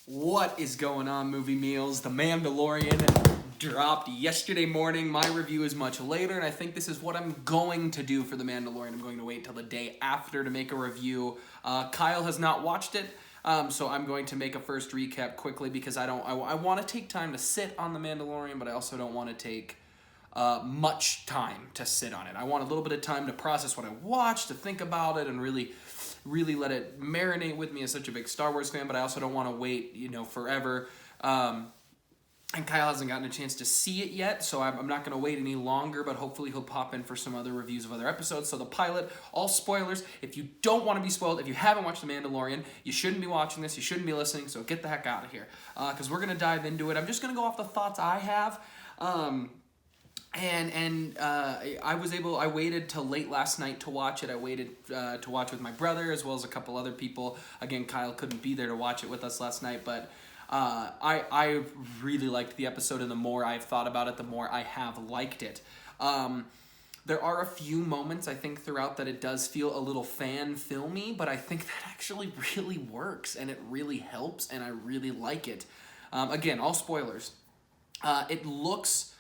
What is going on, Movie Meals? The Mandalorian dropped yesterday morning. My review is much later, and I think this is what I'm going to do for The Mandalorian. I'm going to wait till the day after to make a review. Kyle has not watched it, so I'm going to make a first recap quickly because I want to take time to sit on The Mandalorian, but I also don't want to take much time to sit on it. I want a little bit of time to process what I watched, to think about it, and really let it marinate with me as such a big Star Wars fan, but I also don't want to wait, forever. And Kyle hasn't gotten a chance to see it yet, so I'm not going to wait any longer, but hopefully he'll pop in for some other reviews of other episodes. So the pilot, all spoilers. If you don't want to be spoiled, if you haven't watched The Mandalorian, you shouldn't be watching this, you shouldn't be listening, so get the heck out of here. Because we're going to dive into it. I'm just going to go off the thoughts I have. I waited till late last night to watch it. I waited to watch with my brother as well as a couple other people. Again, Kyle couldn't be there to watch it with us last night, but I really liked the episode, and the more I've thought about it, the more I have liked it. There are a few moments, I think, throughout that it does feel a little fan-filmy, but I think that actually really works, and it really helps, and I really like it. Again, all spoilers. It looks...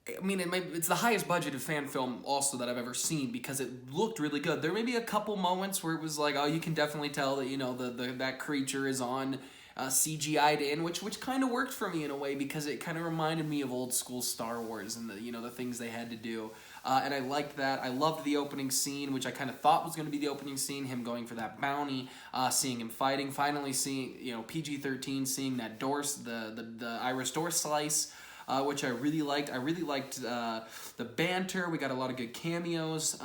it's the highest budgeted fan film also that I've ever seen because it looked really good. There may be a couple moments where it was like, oh, you can definitely tell that that creature is on CGI'd in, which kind of worked for me in a way because it kind of reminded me of old school Star Wars and the things they had to do. And I liked that. I loved the opening scene, which I kind of thought was going to be the opening scene, him going for that bounty, seeing him fighting, finally seeing, PG-13, seeing that door, the Iris door slice, which I really liked. I really liked the banter. We got a lot of good cameos.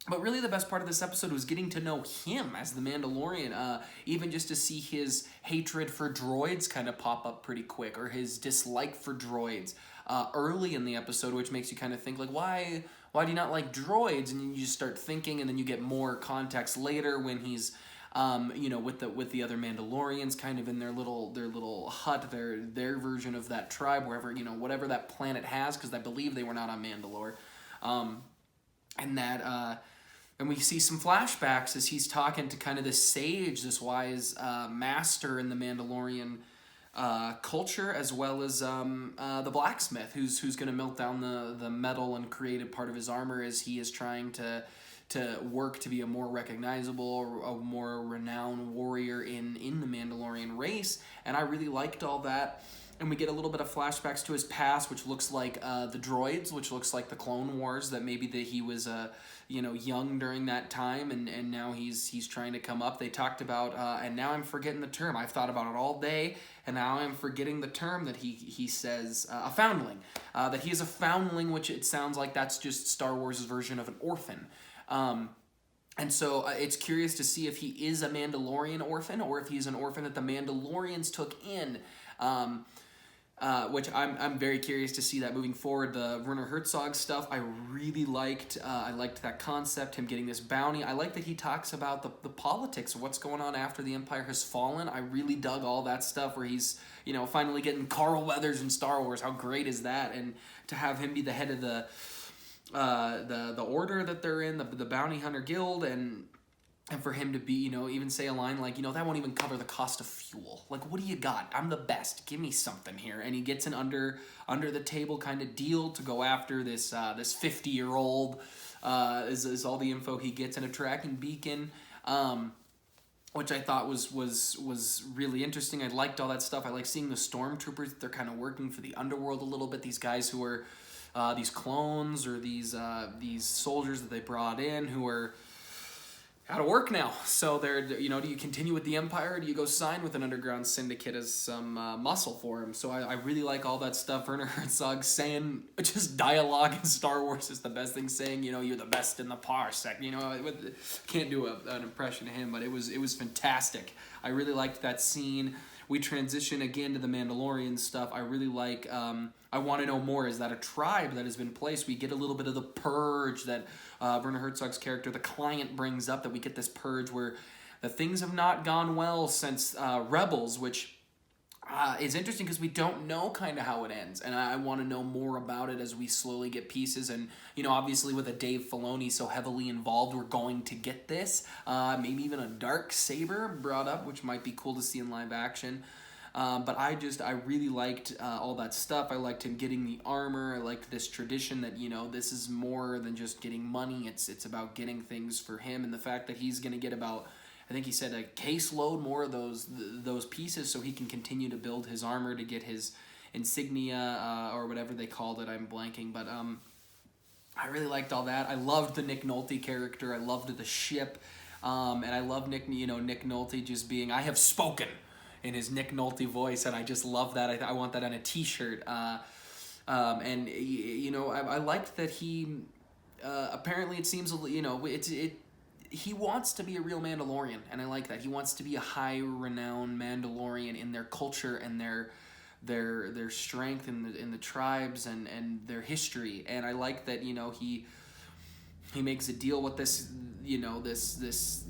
But really the best part of this episode was getting to know him as the Mandalorian. Even just to see his hatred for droids kind of pop up pretty quick, or his dislike for droids early in the episode, which makes you kind of think, like, why do you not like droids? And you just start thinking, and then you get more context later when he's with the other Mandalorians, kind of in their little hut, their version of that tribe, wherever, whatever that planet has, because I believe they were not on Mandalore, and we see some flashbacks as he's talking to kind of this sage, this wise master in the Mandalorian culture, as well as the blacksmith who's going to melt down the metal and create a part of his armor as he is trying to work to be a more recognizable, a more renowned warrior in the Mandalorian race. And I really liked all that. And we get a little bit of flashbacks to his past, which looks like the droids, which looks like the Clone Wars, that maybe that he was young during that time, and now he's trying to come up. They talked about, and now I'm forgetting the term. I've thought about it all day, and now I'm forgetting the term that he says, a foundling. That he is a foundling, which it sounds like that's just Star Wars' version of an orphan. And so it's curious to see if he is a Mandalorian orphan or if he's an orphan that the Mandalorians took in, which I'm very curious to see that moving forward. The Werner Herzog stuff I really liked. I liked that concept, him getting this bounty. I like that he talks about the politics of what's going on after the Empire has fallen. I really dug all that stuff where he's finally getting Carl Weathers in Star Wars. How great is that? And to have him be the head of the order that they're in, the Bounty Hunter Guild, and for him to be, even say a line like, that won't even cover the cost of fuel. Like, what do you got? I'm the best. Give me something here. And he gets an under the table kind of deal to go after this 50-year-old, is all the info he gets, in a tracking beacon, which I thought was really interesting. I liked all that stuff. I like seeing the stormtroopers. They're kind of working for the underworld a little bit. These guys who are these clones, or these soldiers that they brought in who are out of work now. So they're, do you continue with the Empire, or do you go sign with an underground syndicate as some muscle for him? So I really like all that stuff. Werner Herzog saying, just dialogue in Star Wars is the best thing, saying, you're the best in the parsec. Can't do an impression of him, but it was fantastic. I really liked that scene. We transition again to the Mandalorian stuff. I really like, I want to know more. Is that a tribe that has been placed? We get a little bit of the purge that Werner Herzog's character, the client, brings up, that we get this purge where the things have not gone well since Rebels, which It's interesting because we don't know kind of how it ends, and I want to know more about it as we slowly get pieces. And obviously with a Dave Filoni so heavily involved, we're going to get this. Maybe even a dark saber brought up, which might be cool to see in live action. But I really liked all that stuff. I liked him getting the armor. I liked this tradition that this is more than just getting money. It's about getting things for him, and the fact that he's gonna get about, I think he said, a caseload more of those pieces, so he can continue to build his armor to get his insignia or whatever they called it. I'm blanking, but I really liked all that. I loved the Nick Nolte character. I loved the ship, and I love Nick Nolte just being, I have spoken, in his Nick Nolte voice, and I just love that. I want that on a T-shirt. And I liked that he apparently, it seems he wants to be a real Mandalorian, and I like that. He wants to be a high renowned Mandalorian in their culture and their strength in the tribes and their history. And I like that he makes a deal with this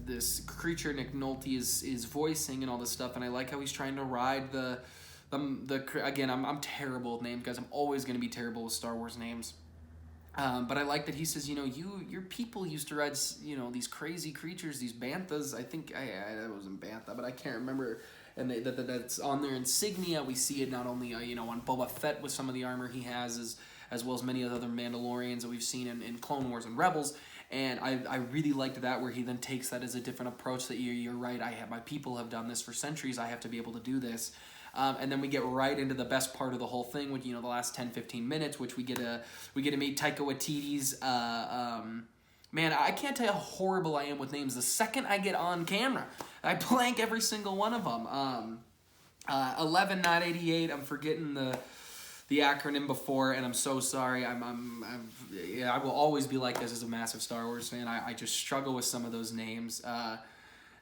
this creature Nick Nolte is voicing and all this stuff, and I like how he's trying to ride the again, I'm terrible with names, guys. I'm always going to be terrible with Star Wars names. But I like that he says, your people used to ride, these crazy creatures, these banthas. I think I wasn't bantha, but I can't remember. And that's on their insignia. We see it not only on Boba Fett with some of the armor he has, as well as many other Mandalorians that we've seen in Clone Wars and Rebels. And I really liked that, where he then takes that as a different approach. That you're right. My people have done this for centuries. I have to be able to do this. And then we get right into the best part of the whole thing with the last 10-15 minutes, which we get to meet Taika Waititi's. Man, I can't tell you how horrible I am with names. The second I get on camera, I blank every single one of them. 11, not 88. I'm forgetting the acronym before, and I'm so sorry. I will always be like this as a massive Star Wars fan. I just struggle with some of those names.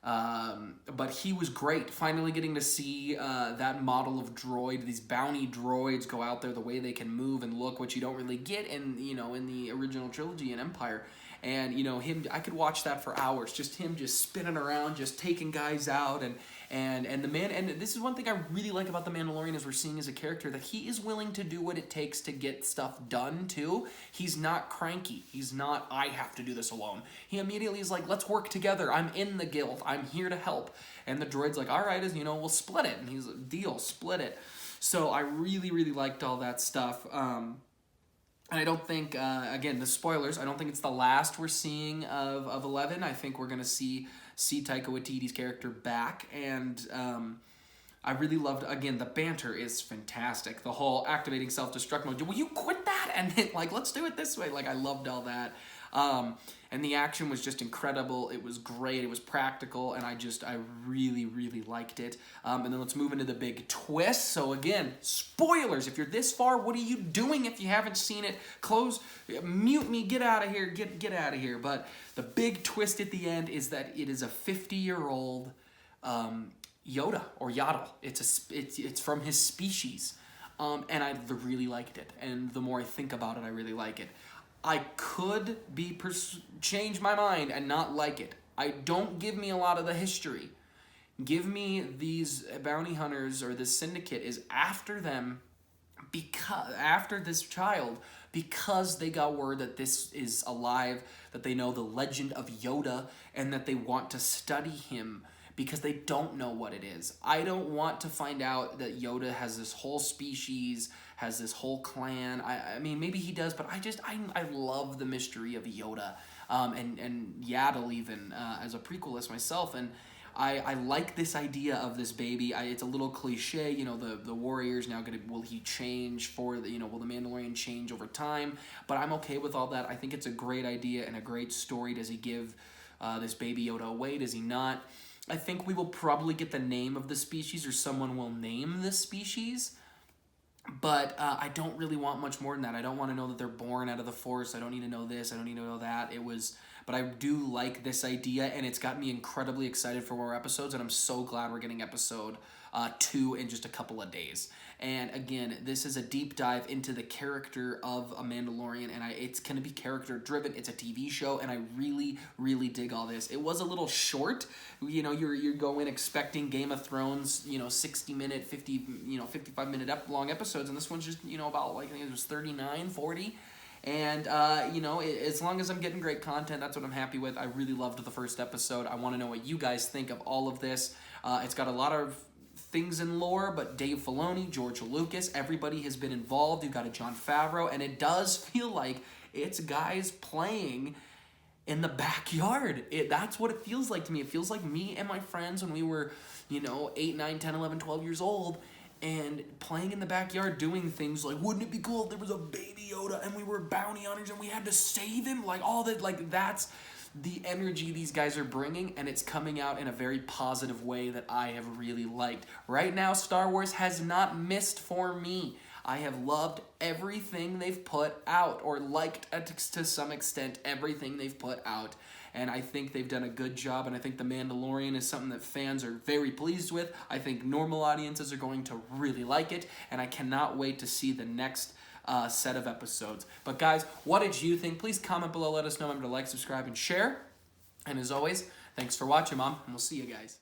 But he was great. Finally getting to see that model of droid, these bounty droids, go out there, the way they can move and look, which you don't really get in the original trilogy in Empire. And him, I could watch that for hours. Just him, just spinning around, just taking guys out, and the man. And this is one thing I really like about the Mandalorian, is we're seeing as a character that he is willing to do what it takes to get stuff done too. He's not cranky. He's not, I have to do this alone. He immediately is like, let's work together. I'm in the guild. I'm here to help. And the droid's like, all right, we'll split it. And he's like, deal, split it. So I really, really liked all that stuff. And I don't think, again, the spoilers, I don't think it's the last we're seeing of 11. I think we're going to see Taika Waititi's character back. And I really loved, again, the banter is fantastic. The whole activating self-destruct mode. Will you quit that? And then, let's do it this way. I loved all that. And the action was just incredible. It was great. It was practical, and I really, really liked it. And then let's move into the big twist. So again, spoilers. If you're this far, what are you doing if you haven't seen it? Mute me, get out of here, get out of here. But the big twist at the end is that it is a 50-year-old Yoda or Yaddle. It's from his species. And I really liked it. And the more I think about it, I really like it. I could change my mind and not like it. Don't give me a lot of the history. Give me these bounty hunters, or this syndicate is after them after this child, because they got word that this is alive, that they know the legend of Yoda, and that they want to study him because they don't know what it is. I don't want to find out that Yoda has this whole species, has this whole clan. I mean, maybe he does, but I love the mystery of Yoda, and Yaddle even, as a prequelist myself, and I like this idea of this baby. It's a little cliche, the warrior's now will he change for the, will the Mandalorian change over time? But I'm okay with all that. I think it's a great idea and a great story. Does he give this baby Yoda away? Does he not? I think we will probably get the name of the species, or someone will name the species. But I don't really want much more than that. I don't want to know that they're born out of the Force. I don't need to know this. I don't need to know that. but I do like this idea, and it's got me incredibly excited for more episodes, and I'm so glad we're getting episode 2 in just a couple of days. And again, this is a deep dive into the character of a Mandalorian, and it's going to be character driven. It's a TV show, and I really, really dig all this. It was a little short. You know, you're going expecting Game of Thrones, 60-minute, 55-minute long episodes, and this one's just, about, like, I think it was 39, 40. And, as long as I'm getting great content, that's what I'm happy with. I really loved the first episode. I want to know what you guys think of all of this. It's got a lot of things in lore, but Dave Filoni, George Lucas, everybody has been involved. You've got a Jon Favreau, and it does feel like it's guys playing in the backyard. That's what it feels like to me. It feels like me and my friends when we were, 8, 9, 10, 11, 12 years old, and playing in the backyard, doing things like, wouldn't it be cool if there was a baby Yoda and we were bounty hunters and we had to save him? Like, all that, like, that's the energy these guys are bringing, and it's coming out in a very positive way that I have really liked. Right now, Star Wars has not missed for me. I have loved everything they've put out, or liked to some extent everything they've put out. And I think they've done a good job, and I think The Mandalorian is something that fans are very pleased with. I think normal audiences are going to really like it, and I cannot wait to see the next set of episodes. But guys, what did you think? Please comment below, let us know. Remember to like, subscribe, and share. And as always, thanks for watching, Mom, and we'll see you guys.